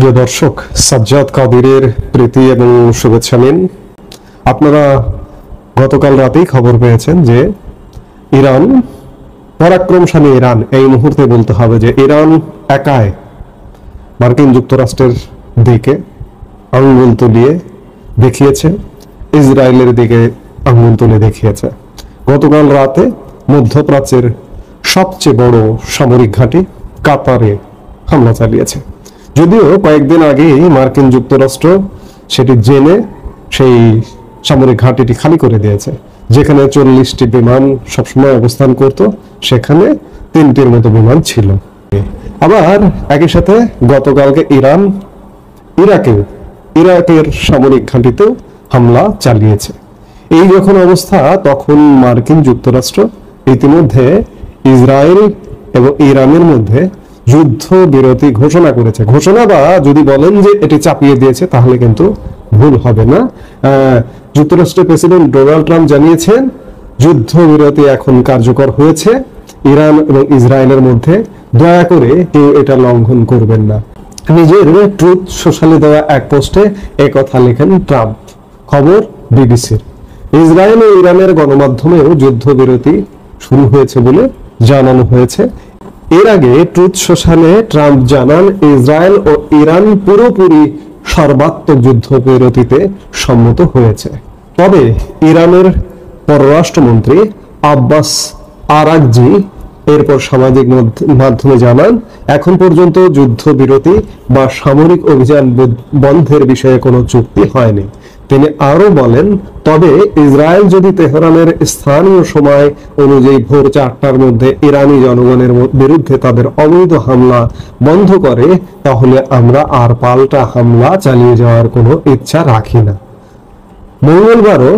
প্রিয় দর্শক, সাজ্জাদ কাদিরের প্রীতি এবং শুভেচ্ছা নিন। আপনারা গতকাল রাতেই খবর পেয়েছেন যে ইরান, পরাক্রমশালী ইরান, এই মুহূর্তে বলতে হবে যে ইরান একাই মার্কিন যুক্তরাষ্ট্রের দিকে আঙ্গুল তুলিয়ে দেখিয়েছে, ইসরায়েলের দিকে আঙ্গুল তুলে দেখিয়েছে। গতকাল রাতে মধ্যপ্রাচ্যের সবচেয়ে বড় সামরিক ঘাঁটি কাতারে হামলা চালিয়েছে। যদিও কয়েকদিন আগেই মার্কিন যুক্তরাষ্ট্র সেটি জেনে সেই সামরিক ঘাঁটিটি খালি করে দিয়েছে। যেখানে 40টি বিমান সবসময় অবস্থান করত, সেখানে 3টির মতো বিমান ছিল। আবার একই সাথে গতকালকে ইরান ইরাকের সামরিক ঘাঁটিতেও হামলা চালিয়েছে। এই যখন অবস্থা, তখন মার্কিন যুক্তরাষ্ট্র ইতিমধ্যে ইসরায়েল এবং ইরানের মধ্যে যুদ্ধ বিরতি ঘোষণা করেছে। ঘোষণা বা যদি বলেন যে এটি চাপিয়ে দিয়েছে, তাহলে কিন্তু ভুল হবে না। যুক্তরাষ্ট্রের প্রেসিডেন্ট ডোনাল্ড ট্রাম্প জানিয়েছেন যুদ্ধ বিরতি এখন কার্যকর হয়েছে ইরান এবং ইসরায়েলের মধ্যে, দয়া করে কেউ এটা লঙ্ঘন করবেন না। নিজের ট্রুথ সোশ্যালে দেওয়া এক পোস্টে একথা লেখেন ট্রাম্প। খবর বিবিসির। ইসরায়েল ও ইরানের গণমাধ্যমেও যুদ্ধবিরতি শুরু হয়েছে বলে জানানো হয়েছে। এর আগে ট্রুথ সোশ্যালে ট্রাম্প জানান ইসরায়েল ও ইরান পুরোপুরি সর্বাত্মক যুদ্ধবিরতিতে সম্মত হয়েছে। তবে ইরানের পররাষ্ট্রমন্ত্রী আব্বাস আরাকজি এরপর সামাজিক মাধ্যমে জানান এখন পর্যন্ত যুদ্ধবিরতি বা সামরিক অভিযান বন্ধের বিষয়ে কোনো চুক্তি হয়নি। তিনি আরো বলেন, তবে ইসরায়েল যদি তেহরানের স্থানীয় সময় অনুযায়ী ভোর 4টার মধ্যে ইরানি জনগণের বিরুদ্ধে তাদের অবৈধ হামলা বন্ধ করে, তাহলে আমরা আর পাল্টা হামলা চালিয়ে যাওয়ার কোনো ইচ্ছা রাখি না। মঙ্গলবারও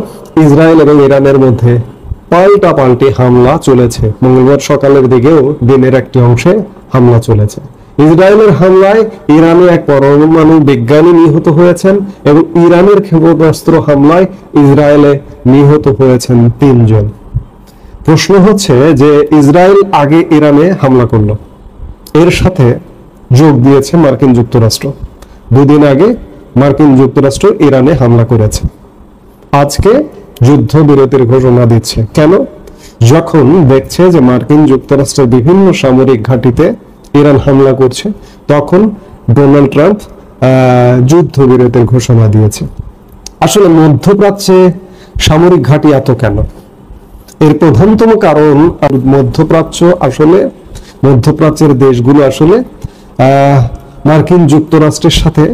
ইসরায়েল এবং ইরানের মধ্যে পাল্টাপাল্টি হামলা চলেছে। মঙ্গলবার সকালের দিকেও দিনের একটি অংশে হামলা চলেছে। ইসরায়েলের হামলায় ইরানে এক পরমাণু বিজ্ঞানী নিহত হয়েছেন এবং ইরানের ক্ষেপণাস্ত্র হামলায় ইসরায়েলে নিহত হয়েছেন 3 জন। প্রশ্ন হচ্ছে যে ইসরায়েল আগে ইরানে হামলা করলো, এর সাথে যোগ দিয়েছে মার্কিন যুক্তরাষ্ট্র। 2 দিন আগে মার্কিন যুক্তরাষ্ট্র ইরানে হামলা করেছে, আজকে যুদ্ধবিরতির ঘোষণা দিচ্ছে। কেন? যখন দেখছে যে মার্কিন যুক্তরাষ্ট্রের বিভিন্ন সামরিক ঘাঁটিতে ইরান হামলা করছে, তখন ডোনাল্ড ট্রাম্প যুদ্ধবিরতির ঘোষণা দিয়েছে। আসলে মধ্যপ্রাচ্যে সামরিক ঘাঁটি এত কেন? এর প্রধানতম কারণ মধ্যপ্রাচ্যের দেশগুলো আসলে মার্কিন যুক্তরাষ্ট্রের সাথে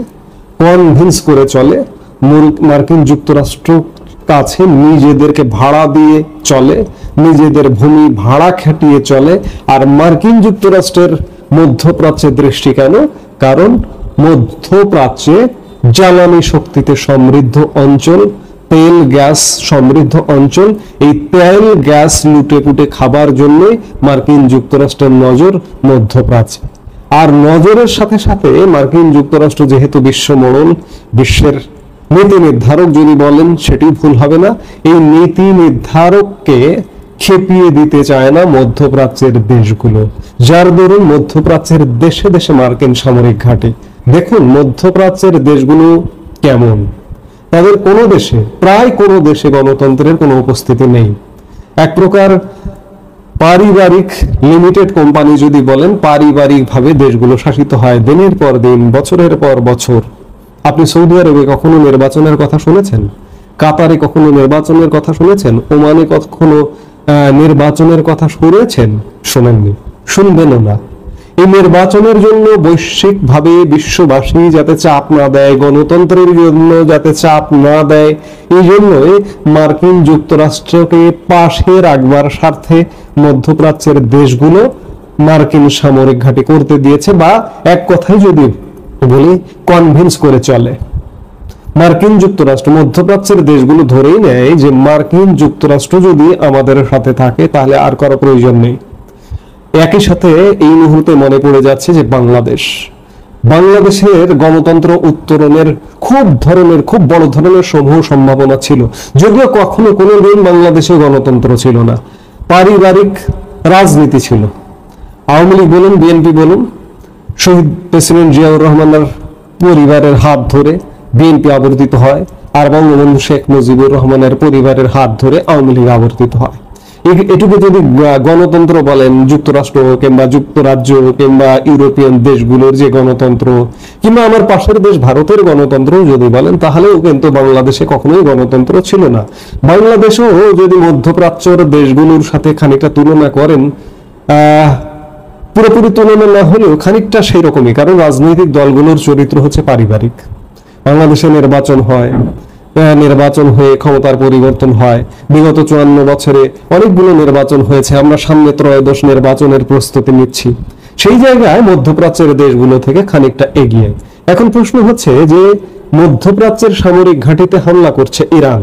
কনভিন্স করে চলে। মার্কিন যুক্তরাষ্ট্র কাছে নিজেদেরকে ভাড়া দিয়ে চলে, নিজেদের ভূমি ভাড়া খাটিয়ে চলে। আর মার্কিন যুক্তরাষ্ট্রের মধ্যপ্রাচ্যের দৃষ্টি কেন? কারণ মধ্যপ্রাচ্যে জ্বালানি শক্তিতে সমৃদ্ধ অঞ্চল, তেল গ্যাস সমৃদ্ধ অঞ্চল। এই তেল গ্যাস লুটে পুটে খাবার জন্যই মার্কিন যুক্তরাষ্ট্রের নজর মধ্যপ্রাচ্যে। আর নজরের সাথে সাথে মার্কিন যুক্তরাষ্ট্র যেহেতু বিশ্বমণ্ডল, বিশ্বের নীতি নির্ধারক যদি বলেন সেটি ভুল হবে না, এই নীতি নির্ধারককে খেপিয়ে দিতে চায় না মধ্যপ্রাচ্যের দেশগুলো, যার দরুন মধ্যপ্রাচ্যের দেশে দেশে মার্কিন সামরিক ঘাঁটি। দেখুন মধ্যপ্রাচ্যের দেশগুলো কেমন, তাদের প্রায় কোনো দেশে গণতন্ত্রের কোনো উপস্থিতি নেই। এক প্রকার পারিবারিক লিমিটেড কোম্পানি যদি বলেন, পারিবারিক ভাবে দেশগুলো শাসিত হয় দিনের পর দিন, বছরের পর বছর। আপনি সৌদি আরবে কখনো নির্বাচনের কথা শুনেছেন? কাতারে কখনো নির্বাচনের কথা শুনেছেন? ওমানে কখনো নির্বাচনের কথা শুনেছেন? শোনেননি, শুনবেনও না। এই নির্বাচনের জন্য বৈশ্বিকভাবে বিশ্ববাসী যাতে চাপ না দেয়, গণতন্ত্রের জন্য যাতে চাপ না দেয়, এই জন্যই মার্কিন যুক্তরাষ্ট্রকে পাশে রাখবার স্বার্থে মধ্যপ্রাচ্যের দেশগুলো মার্কিন সামরিক ঘাঁটি করতে দিয়েছে, বা এক কথায় যদি বলি কনভিন্স করে চলে। মার্কিন যুক্তরাষ্ট্র মধ্যপ্রাচ্যের দেশগুলো ধরেই নেয় যে মার্কিন যুক্তরাষ্ট্র যদি আমাদের সাথে থাকে তাহলে আর কারো প্রয়োজন নেই। একই সাথে এই মুহূর্তে মনে পড়ে যাচ্ছে যে বাংলাদেশের গণতন্ত্র উত্তরণের খুব বড় ধরনের সমূহ সম্ভাবনা ছিল, যদিও কখনো কোনোদিন বাংলাদেশে গণতন্ত্র ছিল না, পারিবারিক রাজনীতি ছিল। আওয়ামী লীগ বলুন, বিএনপি বলুন, শহীদ প্রেসিডেন্ট জিয়াউর রহমানের পরিবারের হাত ধরে বিএনপি আবর্তিত হয়, আর বঙ্গবন্ধু শেখ মুজিবুর রহমানের পরিবারের হাত ধরে আওয়ামী লীগ আবর্তিত হয়। এটুকু যদি গণতন্ত্র বলেন, যুক্তরাষ্ট্র কিংবা যুক্তরাজ্য কিংবা ইউরোপিয়ান দেশগুলোর যে গণতন্ত্র, কিংবা আমার পাশের দেশ ভারতের গণতন্ত্র যদি বলেন, তাহলেও কিন্তু বাংলাদেশে কখনোই গণতন্ত্র ছিল না। বাংলাদেশও যদি মধ্যপ্রাচ্যের দেশগুলোর সাথে খানিকটা তুলনা করেন, পুরোপুরি তুলনা না হলেও খানিকটা সেই রকমই, কারণ রাজনৈতিক দলগুলোর চরিত্র হচ্ছে পারিবারিক। বাংলাদেশে নির্বাচন হয়, নির্বাচন হয়ে ক্ষমতার পরিবর্তন হয়। বিগত 54 বছরে অনেকগুলো নির্বাচন হয়েছে, আমরা সামনে ত্রয়োদশ নির্বাচনের প্রস্তুতি নিচ্ছি। সেই জায়গায় মধ্যপ্রাচ্যের দেশগুলো থেকে খানিকটা এগিয়ে। এখন প্রশ্ন হচ্ছে যে মধ্যপ্রাচ্যের সামরিক ঘাঁটিতে হামলা করছে ইরান,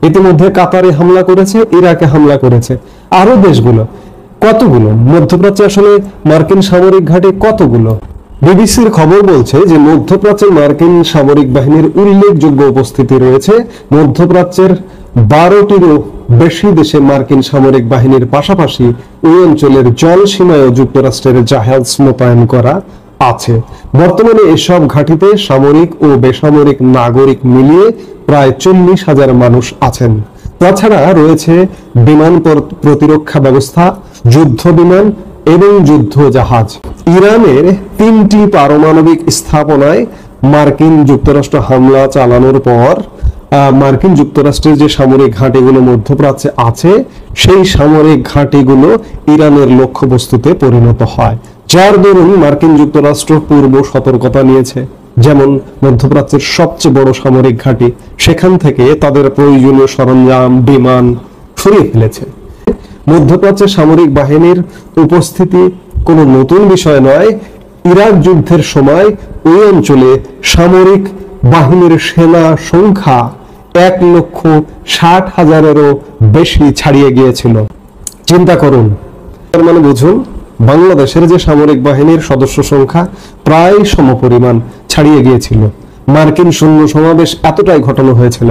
ইতিমধ্যে কাতারে হামলা করেছে, ইরাকে হামলা করেছে, আরো দেশগুলো কতগুলো। মধ্যপ্রাচ্যে আসলে মার্কিন সামরিক ঘাঁটি কতগুলো? বিবিসির খবর বলছে যে মধ্যপ্রাচ্যের মার্কিন সামরিক বাহিনীর উল্লেখযোগ্য উপস্থিতি রয়েছে। মধ্যপ্রাচ্যের 12টিরও বেশি দেশে মার্কিন সামরিক বাহিনীর পাশাপাশি ওই অঞ্চলের জল সীমায়ও যুক্তরাষ্ট্রের জাহাজ মোতায়েন করা আছে। বর্তমানে এসব ঘাঁটিতে সামরিক ও বেসামরিক নাগরিক মিলিয়ে প্রায় 40,000 মানুষ আছেন। তাছাড়া রয়েছে বিমান প্রতিরক্ষা ব্যবস্থা, যুদ্ধ বিমান এবং যুদ্ধ জাহাজ। ইরানের 3টি পারমাণবিক স্থাপনায় মার্কিন যুক্তরাষ্ট্র হামলা চালানোর পর মার্কিন যুক্তরাষ্ট্রের যে সামরিক ঘাঁটিগুলো মধ্যপ্রাচ্যে আছে, সেই সামরিক ঘাঁটিগুলো ইরানের লক্ষ্যবস্তুতে পরিণত হয়, যার দরুন মার্কিন যুক্তরাষ্ট্র পূর্ব সতর্কতা নিয়েছে। যেমন মধ্যপ্রাচ্যের সবচেয়ে বড় সামরিক ঘাঁটি, সেখান থেকে তাদের প্রয়োজনীয় সরঞ্জাম, বিমান সরিয়ে ফেলেছে। মধ্যপ্রাচ্যের সামরিক বাহিনীর উপস্থিতি কোনো নতুন বিষয় নয়। ইরাক যুদ্ধের সময় ওই অঞ্চলে সামরিক বাহিনীর সেনা সংখ্যা 1,60,000-এরও বেশি ছাড়িয়ে গিয়েছিল। চিন্তা করুন, মানে বুঝুন, বাংলাদেশের যে সামরিক বাহিনীর সদস্য সংখ্যা প্রায় সমপরিমাণ ছাড়িয়ে গিয়েছিল। মার্কিন সৈন্য সমাবেশ এতটাই ঘটানো হয়েছিল।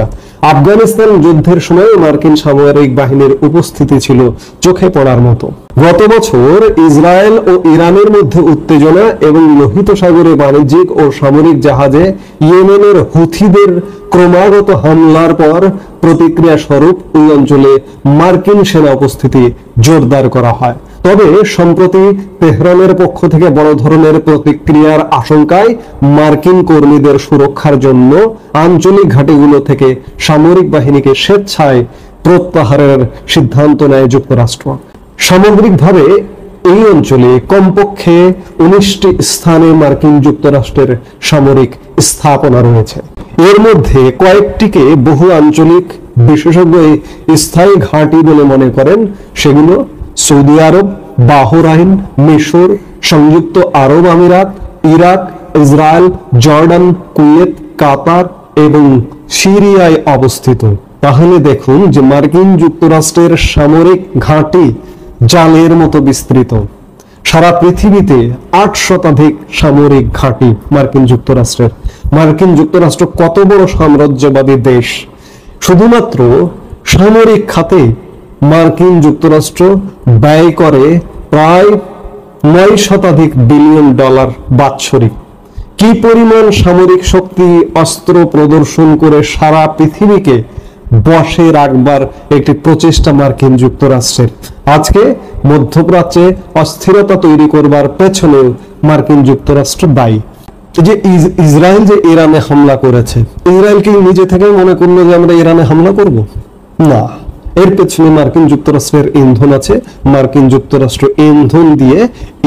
আফগানিস্তান যুদ্ধের সময় মার্কিন সামরিক বাহিনীর উপস্থিতি ছিল চোখে পড়ার মতো। গত বছর ইসরায়েল ও ইরানের মধ্যে উত্তেজনা এবং লোহিত সাগরে বাণিজ্যিক ও সামরিক জাহাজে ইয়েমেনের হুথিদের ক্রমাগত হামলার পর প্রতিক্রিয়া স্বরূপ ওই অঞ্চলে মার্কিন সেনা উপস্থিতি জোরদার করা হয়। তবে সম্প্রতি তেহরানের পক্ষ থেকে বড় ধরনের প্রতিক্রিয়ার আশঙ্কায় মার্কিন কর্মীদের সুরক্ষার জন্য আঞ্চলিক ঘাঁটিগুলো থেকে সামরিক বাহিনীকে স্বেচ্ছায় প্রত্যাহারের সিদ্ধান্ত নেয় যুক্তরাষ্ট্র। সামগ্রিকভাবে এই অঞ্চলে কমপক্ষে 19টি স্থানে মার্কিন যুক্তরাষ্ট্রের সামরিক স্থাপনা রয়েছে। এর মধ্যে কয়েকটিকে বহু আঞ্চলিক বিশেষজ্ঞ স্থায়ী ঘাঁটি বলে মনে করেন। সেগুলো সৌদি আরব, বাহরাইন, মিশর, সংযুক্ত আরব আমিরাত, ইরাক, ইসরায়েল, জর্ডান, কুয়েত, কাতার এবং সিরিয়ায় অবস্থিত। তাহলে দেখুন যে মার্কিন যুক্তরাষ্ট্রের সামরিক ঘাঁটি জালের মতো বিস্তৃত। সারা পৃথিবীতে 8 শতাধিক সামরিক ঘাঁটি মার্কিন যুক্তরাষ্ট্রের। মার্কিন যুক্তরাষ্ট্র কত বড় সাম্রাজ্যবাদী দেশ! শুধুমাত্র সামরিক খাতে মার্কিন যুক্তরাষ্ট্র ব্যয় করে প্রায় 9 শতাধিক বিলিয়ন ডলার বাৎসরিক। কি পরিমাণ সামরিক শক্তি, অস্ত্র প্রদর্শন করে সারা পৃথিবীকে বশে রাখবার একটি প্রচেষ্টা মার্কিন যুক্তরাষ্ট্রের। আজকে মধ্যপ্রাচ্যে অস্থিরতা তৈরি করবার পেছনে মার্কিন যুক্তরাষ্ট্র দায়ী। যে ইসরায়েল যে ইরানে হামলা করেছে, ইসরায়েল কি নিজে থেকে মনে করলো যে আমরা ইরানে হামলা করব? না, এর পেছনে মার্কিন যুক্তরাষ্ট্রের ইন্ধন আছে। মার্কিন যুক্তরাষ্ট্র ইন্ধন দিয়ে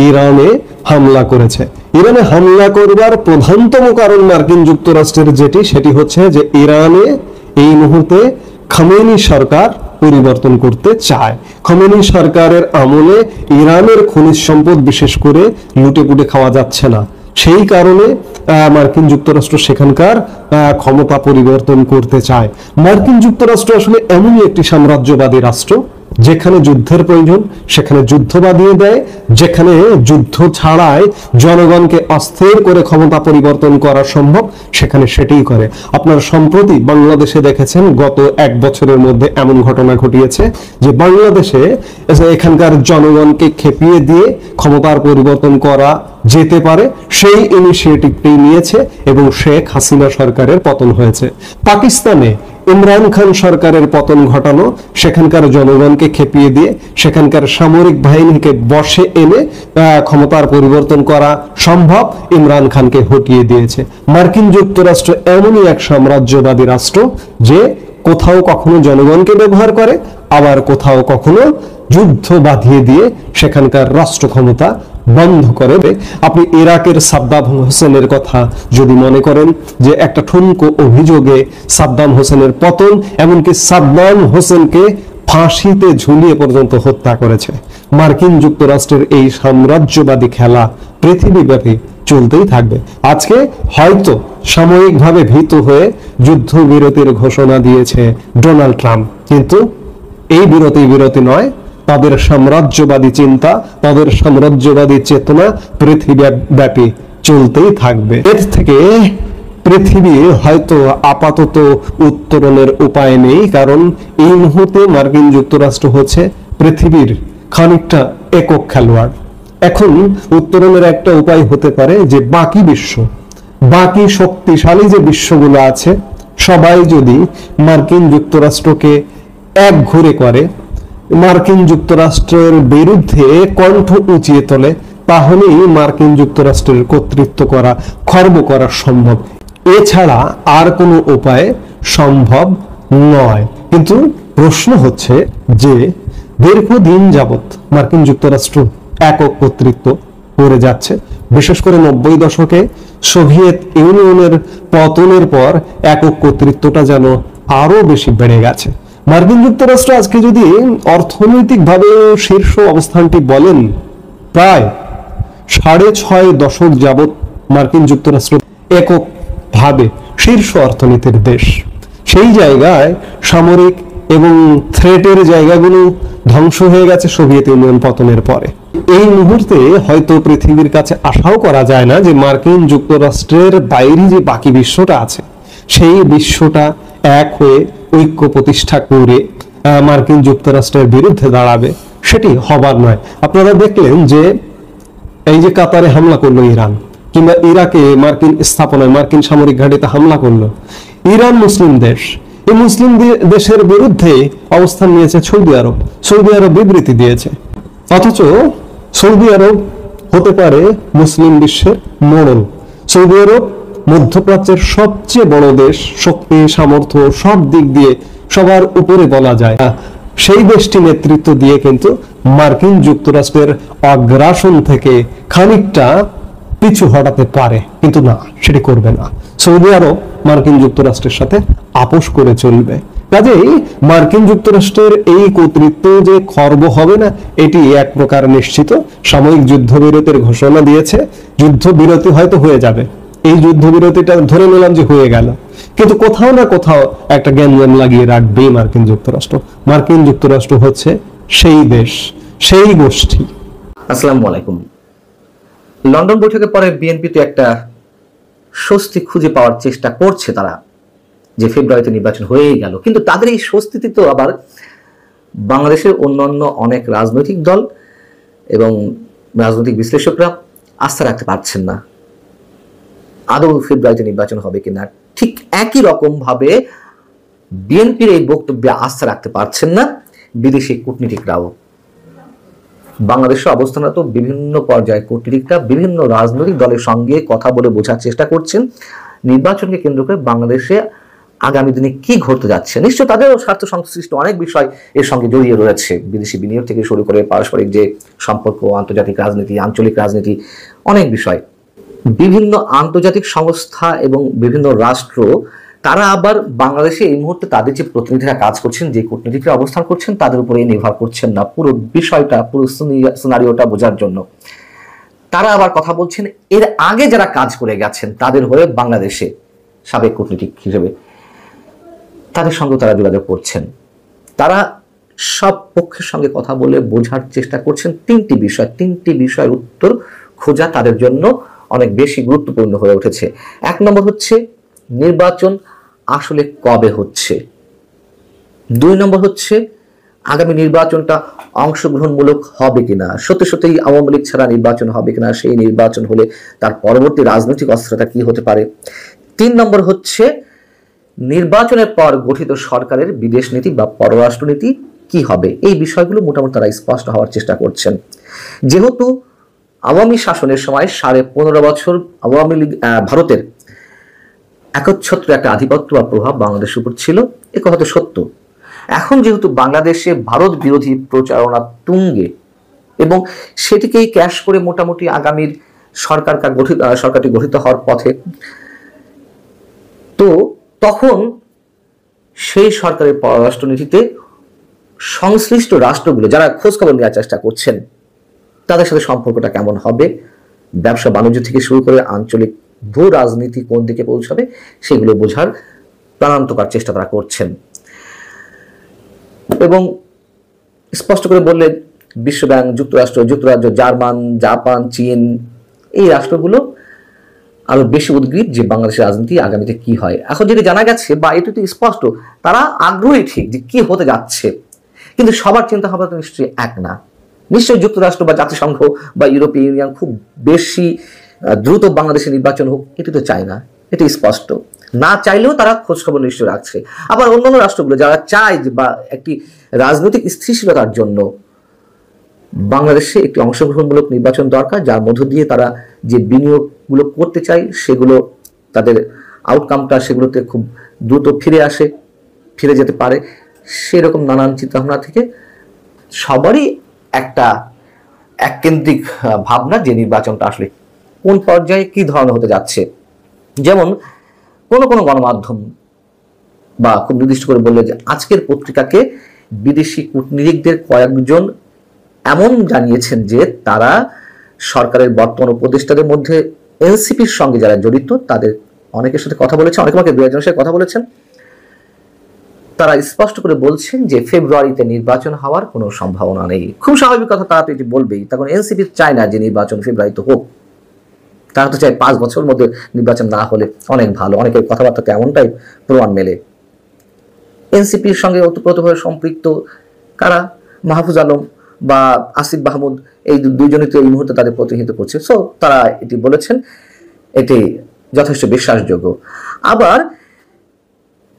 ইরানে হামলা করেছে। ইরানে হামলা করবার প্রধানতম কারণ মার্কিন যুক্তরাষ্ট্রের সেটি হচ্ছে যে ইরানে এই মুহূর্তে খামেনি সরকার পরিবর্তন করতে চায়। খামেনি সরকারের আমলে ইরানের খনিজ সম্পদ বিশেষ করে লুটেপুটে খাওয়া যাচ্ছে না। সেই কারণে মার্কিন যুক্তরাষ্ট্র সেখানকার ক্ষমতা পরিবর্তন করতে চায়। মার্কিন যুক্তরাষ্ট্র আসলে এমনই একটি সাম্রাজ্যবাদী রাষ্ট্র যেখানে যুদ্ধের প্রয়োজন সেখানে যুদ্ধ বাঁধিয়ে দেয়, যেখানে যুদ্ধ ছাড়াই জনগণকে অস্থির করে ক্ষমতা পরিবর্তন করা সম্ভব সেখানে সেটাই করে। আপনারা সম্প্রতি বাংলাদেশে দেখেছেন গত 1 বছরের মধ্যে এমন ঘটনা ঘটিয়েছে যে বাংলাদেশে এখানকার জনগণকে খেপিয়ে দিয়ে ক্ষমতার পরিবর্তন করা যেতে পারে সেই ইনিশিয়েটিভটি নিয়েছে এবং শেখ হাসিনা সরকারের পতন হয়েছে। পাকিস্তানে ইমরান খান সরকারের পতন ঘটানো, সেখানকার জনগণকে খেপিয়ে দিয়ে সেখানকার সামরিক বাহিনীকে বশে এনে ক্ষমতার পরিবর্তন করা সম্ভব, ইমরান খানকে হটিয়ে দিয়েছে। মার্কিন যুক্তরাষ্ট্র এমনই এক সাম্রাজ্যবাদী রাষ্ট্র যে কোথাও কখনো জনগণকে ব্যবহার করে, আবার কোথাও কখনো যুদ্ধ বাঁধিয়ে দিয়ে সেখানকার রাষ্ট্র ক্ষমতা বন্ধ করে। আপনি ইরাকের সাদ্দাম হোসেনের কথা যদি মনে করেন যে একটা ঠুনকো অভিযোগে সাদ্দাম হোসেনের পতন, এমনকি সাদ্দাম হোসেনকে ফাঁসিতে ঝুলিয়ে পর্যন্ত হত্যা করেছে। মার্কিন যুক্তরাষ্ট্রের এই সাম্রাজ্যবাদী খেলা পৃথিবীব্যাপী চলতেই থাকবে। আজকে হয়তো সাময়িকভাবে ভীত হয়ে যুদ্ধবিরতির ঘোষণা দিয়েছে ডোনাল্ড ট্রাম্প, কিন্তু এই বিরতি নয়, তাদের সাম্রাজ্যবাদী চিন্তা, তাদের সাম্রাজ্যবাদী চেতনা পৃথিবীব্যাপী চলতেই থাকবে। এর থেকে পৃথিবী হয়তো আপাতত উত্তরণের উপায় নেই, কারণ এই মুহূর্তে মার্কিন যুক্তরাষ্ট্র হচ্ছে পৃথিবীর খানিকটা একক খেলোয়াড়। এখন উত্তরণের একটা উপায় হতে পারে যে বাকি বিশ্ব, বাকি শক্তিশালী যে বিশ্বগুলো আছে সবাই যদি মার্কিন যুক্তরাষ্ট্রকে একঘরে করে, মার্কিন যুক্তরাষ্ট্রের বিরুদ্ধে কণ্ঠ উঁচিয়ে তোলে, তাহলেই মার্কিন যুক্তরাষ্ট্রের কর্তৃত্ব করা, খর্ব করা সম্ভব। এছাড়া আর কোনো উপায় সম্ভব নয়। কিন্তু প্রশ্ন হচ্ছে যে দীর্ঘদিন যাবৎ মার্কিন যুক্তরাষ্ট্র একক কর্তৃত্ব করে যাচ্ছে। বিশেষ করে 90 দশকে সোভিয়েত ইউনিয়নের পতনের পর একক কর্তৃত্বটা যেন আরো বেশি বেড়ে গেছে। মার্কিন যুক্তরাষ্ট্র আজকে যদি অর্থনৈতিকভাবে শীর্ষ অবস্থানটি বলেন, প্রায় 6.5 দশক যাবৎ মার্কিন যুক্তরাষ্ট্র এককভাবে শীর্ষ অর্থনীতির দেশ। সেই জায়গায় সামরিক এবং থ্রেটের জায়গাগুলো ধ্বংস হয়ে গেছে সোভিয়েত ইউনিয়ন পতনের পরে। এই মুহূর্তে হয়তো পৃথিবীর কাছে আশাও করা যায় না যে মার্কিন যুক্তরাষ্ট্রের বাইরে যে বাকি বিশ্বটা আছে সেই বিশ্বটা এক হয়ে ঐক্য প্রতিষ্ঠা করে মার্কিন যুক্তরাষ্ট্রের বিরুদ্ধে দাঁড়াবে, সেটি হবার নয়। আপনারা দেখলেন যে এই যে কাতারে হামলা করলো ইরান, কিংবা ইরাকে মার্কিন স্থাপনায়, মার্কিন সামরিক ঘাঁটিতে হামলা করলো। ইরান মুসলিম দেশ, এই মুসলিম দেশের বিরুদ্ধে অবস্থান নিয়েছে সৌদি আরব। সৌদি আরব বিবৃতি দিয়েছে, অথচ সৌদি আরব হতে পারে মুসলিম বিশ্বের মোড়ল। সৌদি আরব মধ্যপ্রাচ্যের সবচেয়ে বড় দেশ, শক্তি সামর্থ্য সব দিক দিয়ে সবার উপরে বলা যায়। সেই দেশটি নেতৃত্ব দিয়ে কিন্তু মার্কিন যুক্তরাষ্ট্রের আগ্রাসন থেকে খানিকটা পিছু হটাতে পারে, কিন্তু না, সেটি করবে না। সৌদি আরব মার্কিন যুক্তরাষ্ট্রের সাথে আপোষ করে চলবে। কাজেই মার্কিন যুক্তরাষ্ট্রের এই কর্তৃত্ব যে খর্ব হবে না এটি এক প্রকার নিশ্চিত। সাময়িক যুদ্ধবিরতির ঘোষণা দিয়েছে, যুদ্ধবিরতি হয়তো হয়ে যাবে। এই যুদ্ধবিরতিটা ধরে নিলাম যে হয়ে গেল, কিন্তু কোথাও না কোথাও একটা গ্যাঞ্জাম লাগিয়ে রাখবেই মার্কিন যুক্তরাষ্ট্র। মার্কিন যুক্তরাষ্ট্র হচ্ছে সেই দেশ, সেই গোষ্ঠী। আসসালামু আলাইকুম। লন্ডন বৈঠকের পরে বিএনপি তো একটা স্বস্তি খুঁজে পাওয়ার চেষ্টা করছে তারা, যে ফেব্রুয়ারিতে নির্বাচন হয়েই গেল। কিন্তু তাদের এই স্বস্তিতে তো আবার বাংলাদেশের অন্যান্য অনেক রাজনৈতিক দল এবং রাজনৈতিক বিশ্লেষকরা আস্থা রাখতে পারছেন না আদৌ ফেব্রুয়ারিতে নির্বাচন হবে কিনা। ঠিক একই রকম ভাবে বিএনপির এই বক্তব্যে আস্থা রাখতে পারছেন না বিদেশি কূটনীতিকরাও। বাংলাদেশের অবস্থানরত বিভিন্ন পর্যায়ে কূটনীতিকরা বিভিন্ন রাজনৈতিক দলের সঙ্গে কথা বলে বোঝার চেষ্টা করছেন নির্বাচনকে কেন্দ্র করে বাংলাদেশে আগামী দিনে কি ঘটতে যাচ্ছে। নিশ্চয় তাদেরও স্বার্থ সংশ্লিষ্ট অনেক বিষয় এর সঙ্গে জড়িয়ে রয়েছে, বিদেশি বিনিয়োগ থেকে শুরু করে পারস্পরিক যে সম্পর্ক, আন্তর্জাতিক রাজনীতি, আঞ্চলিক রাজনীতি, অনেক বিষয়। বিভিন্ন আন্তর্জাতিক সংস্থা এবং বিভিন্ন রাষ্ট্র তারা আবার বাংলাদেশে এই মুহূর্তে তাদের যে প্রতিনিধিরা কাজ করছেন, যে কূটনীতিকরা অবস্থান করছেন, তাদের উপরে নির্ভর করছেন না পুরো বিষয়টা, পুরো সিনারিওটা বোঝার জন্য। তারা আবার কথা বলছেন এর আগে যারা কাজ করে গেছেন তাদের হয়ে বাংলাদেশে সাবেক কূটনীতিক হিসেবে, তাদের সঙ্গে তারা যোগাযোগ করছেন। তারা সব পক্ষের সঙ্গে কথা বলে বোঝার চেষ্টা করছেন। তিনটি বিষয়ের উত্তর খোঁজা তাদের জন্য অনেক বেশি গুরুত্বপূর্ণ হয়ে উঠেছে। 1 নম্বর হচ্ছে নির্বাচন আসলে কবে হচ্ছে। 2 নম্বর হচ্ছে আগামী নির্বাচনটা অংশগ্রহণমূলক হবে কিনা, সত্যি আওয়ামী লীগ ছাড়া নির্বাচন হবে কিনা, সেই নির্বাচন হলে তার পরবর্তী রাজনৈতিক অস্থিরতা কি হতে পারে। 3 নম্বর হচ্ছে নির্বাচনের পর গঠিত সরকারের বিদেশ নীতি বা পররাষ্ট্রনীতি কি হবে। এই বিষয়গুলো মোটামুটি তারা স্পষ্ট হওয়ার চেষ্টা করছেন। যেহেতু আওয়ামী শাসনের সময় 15.5 বছর আওয়ামী লীগ ভারতের একচ্ছত্র একটা আধিপত্য বা প্রভাব বাংলাদেশের উপর ছিল, এ কথা তো সত্য। এখন যেহেতু বাংলাদেশে ভারত বিরোধী প্রচারণা তুঙ্গে এবং সেটিকেই ক্যাশ করে মোটামুটি আগামীর সরকারটি গঠিত হওয়ার পথে, তো তখন সেই সরকারের পররাষ্ট্রনীতিতে সংশ্লিষ্ট রাষ্ট্রগুলো যারা খোঁজখবর নেওয়ার চেষ্টা করছেন তাদের সাথে সম্পর্কটা কেমন হবে, ব্যবসা বাণিজ্য থেকে শুরু করে আঞ্চলিক ভূ রাজনীতি কোন দিকে পৌঁছাবে, সেগুলো বোঝার প্রাণান্তকর চেষ্টা তারা করছেন। এবং স্পষ্ট করে বললেন বিশ্বব্যাংক, যুক্তরাজ্য, জার্মান, জাপান, চীন, এই রাষ্ট্রগুলো আরো বেশি উদ্গ্রীব যে বাংলাদেশের রাজনীতি আগামীতে কি হয়। এখন যেটা জানা গেছে বা এটা তো স্পষ্ট, তারা আগ্রহী ঠিক যে কি হতে যাচ্ছে, কিন্তু সবার চিন্তা ভাবনা তো নিশ্চয়ই এক না। নিশ্চয়ই যুক্তরাষ্ট্র বা জাতিসংঘ বা ইউরোপীয় ইউনিয়ন খুব বেশি দ্রুত বাংলাদেশের নির্বাচন হোক এটি তো চায় না, এটি স্পষ্ট। না চাইলেও তারা খোঁজখবর নিশ্চয় রাখছে। আবার অন্যান্য রাষ্ট্রগুলো যারা চায় বা একটি রাজনৈতিক স্থিতিশীলতার জন্য বাংলাদেশে একটি অংশগ্রহণমূলক নির্বাচন দরকার, যার মধ্য দিয়ে তারা যে বিনিয়োগগুলো করতে চায় সেগুলো তাদের আউটকামটা সেগুলোতে খুব দ্রুত ফিরে যেতে পারে, সেরকম নানান চিন্তাভাবনা থেকে সবারই একটা এককেন্দ্রিক ভাবনা যে নির্বাচনটা আসলে কোন পর্যায়ে কি ধরনের হতে যাচ্ছে। যেমন কোনো গণমাধ্যম বা খুব নির্দিষ্ট করে বললে যে আজকের পত্রিকাকে বিদেশি কূটনীতিকদের কয়েকজন এমন জানিয়েছেন যে তারা সরকারের বর্তমান উপদেষ্টাদের মধ্যে এনসিপির সঙ্গে যারা জড়িত তাদের অনেকের সাথে কথা বলেছেন, অনেকে 2-1 সাথে কথা বলেছেন। তারা স্পষ্ট করে বলছেন যে ফেব্রুয়ারিতে নির্বাচন হওয়ার কোনো সম্ভাবনা নেই। খুব স্বাভাবিক কথা, তারা তো এটি বলবেই। তখন এনসিপি চায় না যে নির্বাচন ফেব্রুয়ারিতে হোক, তারা তো চায় 5 বছরের মধ্যে নির্বাচন না হলে অনেক ভালো। অনেকের কথাবার্তাতে এমনটাই প্রমাণ মেলে। এনসিপির সঙ্গে ওতপ্রোতভাবে সম্পৃক্ত কারা? মাহফুজ আলম বা আসিফ মাহমুদ, এই দুইজনই তো এই মুহূর্তে তাদের প্রতিনিধিত্ব করছে। সো তারা এটি বলেছেন, এটি যথেষ্ট বিশ্বাসযোগ্য। আবার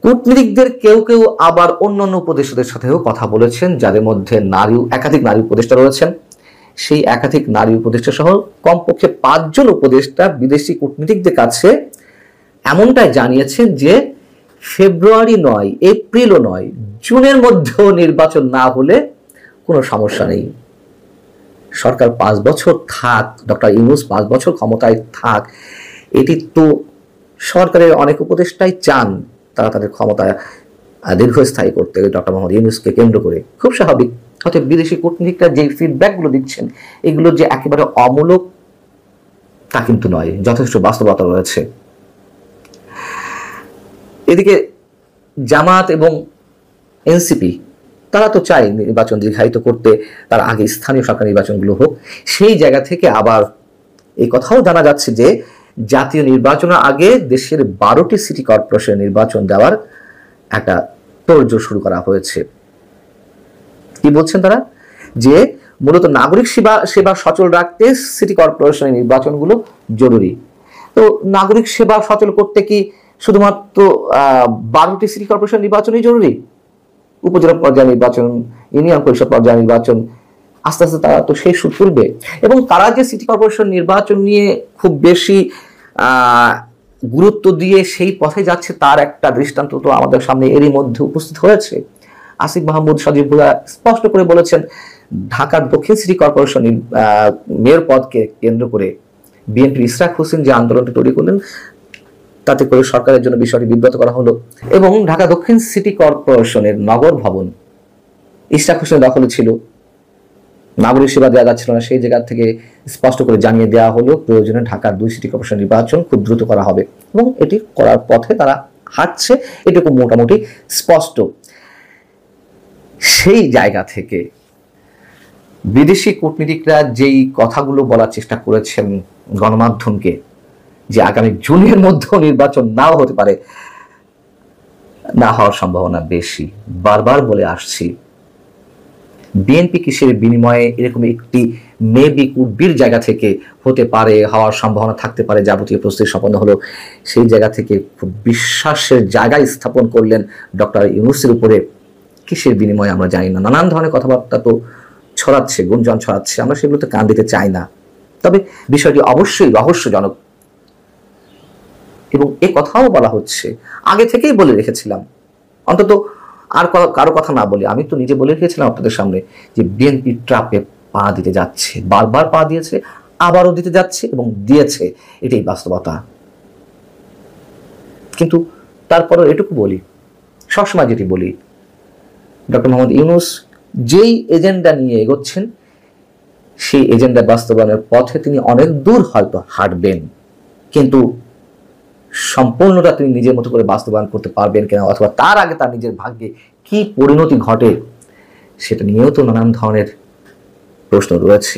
কূটনীতিকদের কেউ আবার অন্যান্য উপদেষ্টাদের সাথেও কথা বলেছেন, যাদের মধ্যে একাধিক নারী উপদেষ্টা রয়েছেন। সেই একাধিক নারী উপদেষ্টা সহ কমপক্ষে 5 জন উপদেষ্টা বিদেশি কূটনীতিকদের কাছে এমনটাই জানিয়েছেন যে ফেব্রুয়ারি নয়, এপ্রিলও নয়, জুনের মধ্যেও নির্বাচন না হলে কোনো সমস্যা নেই। সরকার 5 বছর থাক, ডক্টর ইউনূস 5 বছর ক্ষমতায় থাক, এটি তো সরকারের অনেক উপদেষ্টাই চান তারা তাদের ক্ষমতা দীর্ঘস্থায়ী করতে ডক্টর মোহাম্মদ ইউনূসকে কেন্দ্র করে। খুব স্বাভাবিক। হয়তো বিদেশি কূটনীতিকরা যে ফিডব্যাকগুলো দিচ্ছেন এগুলো যে একেবারে অমূলক তা কিন্তু নয়, যথেষ্ট বাস্তবতা রয়েছে। এদিকে জামাত এবং এনসিপি তারা তো চায় নির্বাচন দীর্ঘায়িত করতে, তার আগে স্থানীয় সরকার নির্বাচনগুলো হোক। সেই জায়গা থেকে আবার এই কথাও জানা যাচ্ছে যে জাতীয় নির্বাচনের আগে দেশের 12টি সিটি কর্পোরেশন নির্বাচন দেওয়ার একটা তোড়জোড় শুরু করা হয়েছে। কি বলছেন তারা? যে মূলত নাগরিক সেবা সচল রাখতে সিটি কর্পোরেশনের নির্বাচনগুলো জরুরি। তো নাগরিক সেবা সচল করতে কি শুধুমাত্র 12টি সিটি কর্পোরেশন নির্বাচনই জরুরি? উপজেলা পর্যায়ে নির্বাচন, ইউনিয়ন পরিষদ পর্যায়ে নির্বাচন, আস্তে আস্তে তারা তো সেই সুর তুলবে। এবং তারা যে সিটি কর্পোরেশন নির্বাচন নিয়ে খুব বেশি গুরুত্ব দিয়ে সেই পথে যাচ্ছে তার একটা দৃষ্টান্ত তো আমাদের সামনে এরই মধ্যে উপস্থিত হয়েছে। আসিফ মাহমুদ সজীবুল্লাহ স্পষ্ট করে বলেছেন ঢাকার দক্ষিণ সিটি কর্পোরেশন মেয়র পদকে কেন্দ্র করে বিএনপির ইশরাক হোসেন যে আন্দোলনটা তৈরি করলেন তাতে করে সরকারের জন্য বিষয়টি বিব্রত করা হলো। এবং ঢাকা দক্ষিণ সিটি কর্পোরেশনের নগর ভবন ইশরাক হোসেনের দখলে ছিল, নাগরিক সেবা দেওয়া যাচ্ছিল না, সেই জায়গা থেকে স্পষ্ট করে জানিয়ে দেওয়া হলো প্রয়োজনে ঢাকার 2 সিটি কর্পোরেশন নির্বাচন খুব দ্রুত করা হবে এবং এটি করার পথে তারা হাঁটছে, এটুকু মোটামুটি স্পষ্ট। সেই জায়গা থেকে বিদেশি কূটনীতিকরা যেই কথাগুলো বলার চেষ্টা করেছেন গণমাধ্যমকে, যে আগামী জুনের মধ্যেও নির্বাচন নাও হতে পারে, না হওয়ার সম্ভাবনা বেশি। বারবার বলে আসছি, বিএনপি কিসের বিনিময়ে এরকম একটি মেবি কুডবির জায়গা থেকে হতে পারে, হওয়ার সম্ভাবনা থাকতে পারে, যাবতীয় প্রস্তুতি সম্পন্ন হলো, সেই জায়গা থেকে খুব বিশ্বাসের জায়গায় স্থাপন করলেন ডক্টর ইউনূসের উপরে। কিসের বিনিময়ে আমরা জানি না, নানান ধরনের কথাবার্তা তো ছড়াচ্ছে, গুঞ্জন ছড়াচ্ছে, আমরা সেগুলোতে কান দিতে চাই না। তবে বিষয়টি অবশ্যই রহস্যজনক, এবং এ কথাও বলা হচ্ছে, আগে থেকেই বলে রেখেছিলাম, অন্তত আর কারো কথা না বলি, আমি তো নিজে বলে রেখেছিলাম আপনাদের সামনে যে বিএনপি ট্রাপে পা দিতে যাচ্ছে, বারবার পা দিয়েছে, আবারও দিতে যাচ্ছে এবং দিয়েছে, এটাই বাস্তবতা। কিন্তু তারপরও এটুকু বলি, সবসময় যেটি বলি, ডক্টর মোহাম্মদ ইউনূস যেই এজেন্ডা নিয়ে এগোচ্ছেন, সেই এজেন্ডা বাস্তবায়নের পথে তিনি অনেক দূর হয়তো হাঁটবেন, কিন্তু সম্পূর্ণটা তিনি নিজের মতো করে বাস্তবায়ন করতে পারবেন কিনা, অথবা তার আগে তার নিজের ভাগ্যে কি পরিণতি ঘটে, সেটা নিয়েও তো নানান ধরনের প্রশ্ন রয়েছে।